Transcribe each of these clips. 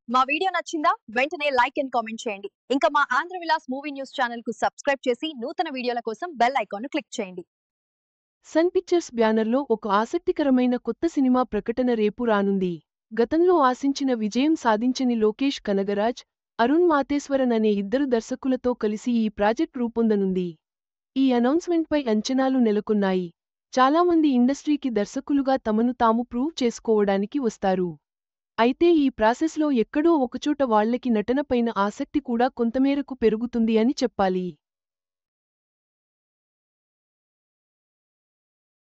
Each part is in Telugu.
మా వీడియో నచ్చిందా? వెంటనే లైక్ అండ్ కామెంట్ చేయండి. ఇంకా మా Andhra Vilas movie news channel కు సబ్స్క్రైబ్ చేసి నూతన వీడియోల కోసం బెల్ ఐకాన్ ను క్లిక్ చేయండి. సన్ పిక్చర్స్ బ్యానర్లో ఒక ఆసక్తికరమైన కొత్త సినిమా ప్రకటన రేపు రానుంది. గతంలో ఆశించిన విజయం సాధించని లోకేష్ కనగరాజ్, అరుణ్ మాతేశ్వరన్ అనే ఇద్దరు దర్శకులతో కలిసి ఈ ప్రాజెక్ట్ రూపొందనుంది. ఈ అనౌన్స్మెంట్పై అంచనాలు నెలకొన్నాయి. చాలామంది ఇండస్ట్రీకి దర్శకులుగా తమను తాము ప్రూవ్ చేసుకోవడానికి వస్తారు. అయితే ఈ ప్రాసెస్లో ఎక్కడో ఒకచోట వాళ్లకి నటనపైన ఆసక్తి కూడా కొంతమేరకు పెరుగుతుంది అని చెప్పాలి.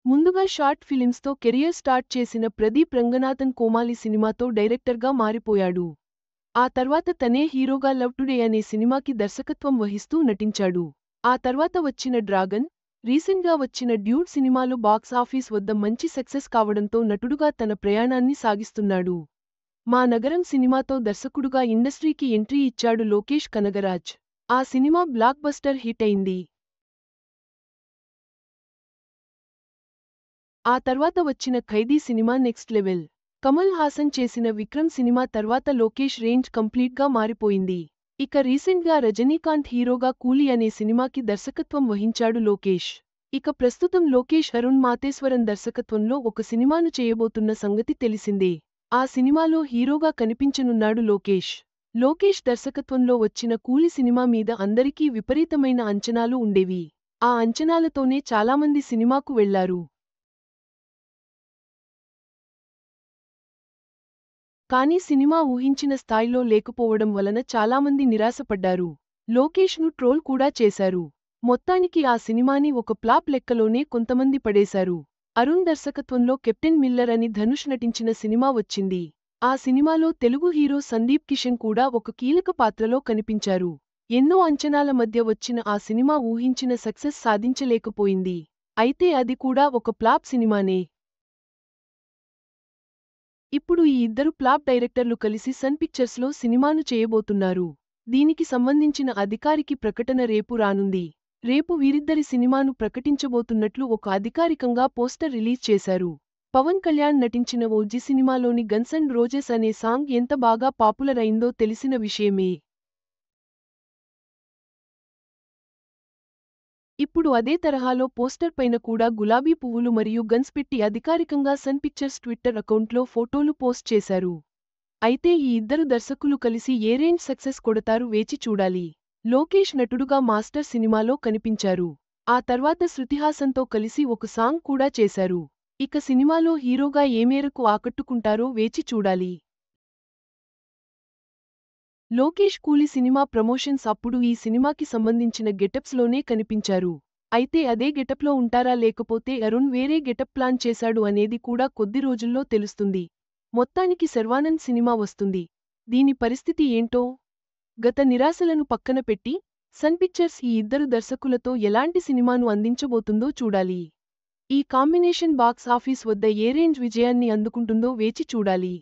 ముందుగా షార్ట్ ఫిలిమ్స్తో కెరియర్ స్టార్ట్ చేసిన ప్రదీప్ రంగనాథన్ కోమాలి సినిమాతో డైరెక్టర్గా మారిపోయాడు. ఆ తర్వాత తనే హీరోగా లవ్ టుడే అనే సినిమాకి దర్శకత్వం వహిస్తూ నటించాడు. ఆ తర్వాత వచ్చిన డ్రాగన్, రీసెంట్గా వచ్చిన డ్యూడ్ సినిమాలు బాక్స్ ఆఫీస్ వద్ద మంచి సక్సెస్ కావడంతో నటుడుగా తన ప్రయాణాన్ని సాగిస్తున్నాడు. మా నగరం సినిమాతో దర్శకుడుగా ఇండస్ట్రీకి ఎంట్రీ ఇచ్చాడు లోకేష్ కనగరాజ్. ఆ సినిమా బ్లాక్ బస్టర్ హిట్ అయింది. ఆ తర్వాత వచ్చిన Khaidi cinema next level. Kamal Haasan చేసిన విక్రమ్ సినిమా తర్వాత లోకేష్ రేంజ్ కంప్లీట్గా మారిపోయింది. ఇక రీసెంట్గా రజనీకాంత్ హీరోగా కూలీ అనే సినిమాకి దర్శకత్వం వహించాడు లోకేష్. ఇక ప్రస్తుతం లోకేష్ అరుణ్ మాతేశ్వరన్ దర్శకత్వంలో ఒక సినిమాను చేయబోతున్న సంగతి తెలిసిందే. ఆ సినిమాలో హీరోగా కనిపించనున్నాడు లోకేష్. లోకేష్ దర్శకత్వంలో వచ్చిన కూలీ సినిమా మీద అందరికీ విపరీతమైన అంచనాలు ఉండేవి. ఆ అంచనాలతోనే చాలామంది సినిమాకు వెళ్లారు. కానీ సినిమా ఊహించిన స్థాయిలో లేకపోవడం వలన చాలామంది నిరాశపడ్డారు. లోకేష్ను ట్రోల్ కూడా చేశారు. మొత్తానికి ఆ సినిమాని ఒక ఫ్లాప్ లెక్కలోనే కొంతమంది పడేశారు. అరుణ్ దర్శకత్వంలో కెప్టెన్ మిల్లర్ అని ధనుష్ నటించిన సినిమా వచ్చింది. ఆ సినిమాలో తెలుగు హీరో సందీప్ కిషన్ కూడా ఒక కీలక పాత్రలో కనిపించారు. ఎన్నో అంచనాల మధ్య వచ్చిన ఆ సినిమా ఊహించిన సక్సెస్ సాధించలేకపోయింది. అయితే అది కూడా ఒక ఫ్లాప్ సినిమానే. ఇప్పుడు ఈ ఇద్దరు ఫ్లాప్ డైరెక్టర్లు కలిసి సన్ పిక్చర్స్లో సినిమాను చేయబోతున్నారు. దీనికి సంబంధించిన అధికారిక ప్రకటన రేపు రానుంది. రేపు వీరిద్దరి సినిమాను ప్రకటించబోతున్నట్లు ఒక అధికారికంగా పోస్టర్ రిలీజ్ చేశారు. పవన్ కళ్యాణ్ నటించిన ఓజీ సినిమాలోని గన్స్ అండ్ రోజెస్ అనే సాంగ్ ఎంత బాగా పాపులర్ అయిందో తెలిసిన విషయమే. ఇప్పుడు అదే తరహాలో పోస్టర్ పైన కూడా గులాబీ పువ్వులు మరియు గన్స్ పెట్టి అధికారికంగా సన్ పిక్చర్స్ ట్విట్టర్ అకౌంట్లో ఫోటోలు పోస్ట్ చేశారు. అయితే ఈ ఇద్దరు దర్శకులు కలిసి ఏ రేంజ్ సక్సెస్ కొడతారు వేచి చూడాలి. లోకేష్ నటుడుగా మాస్టర్ సినిమాలో కనిపించారు. ఆ తర్వాత శృతిహాసన్తో కలిసి ఒక సాంగ్ కూడా చేశారు. ఇక సినిమాలో హీరోగా ఏ మేరకు ఆకట్టుకుంటారో వేచి చూడాలి. లోకేష్ కూలీ సినిమా ప్రమోషన్స్ అప్పుడు ఈ సినిమాకి సంబంధించిన గెటప్స్లోనే కనిపించారు. అయితే అదే గెటప్లో ఉంటారా లేకపోతే అరుణ్ వేరే గెటప్ ప్లాన్ చేశాడు అనేది కూడా కొద్ది రోజుల్లో తెలుస్తుంది. మొత్తానికి శర్వానంద్ సినిమా వస్తుంది. దీని పరిస్థితి ఏంటో? గత నిరాశలను పక్కన పెట్టి సన్ పిక్చర్స్ ఈ ఇద్దరు దర్శకులతో ఎలాంటి సినిమాను అందించబోతుందో చూడాలి. ఈ కాంబినేషన్ బాక్స్ ఆఫీస్ వద్ద ఏ రేంజ్ విజయాన్ని అందుకుంటుందో వేచి చూడాలి.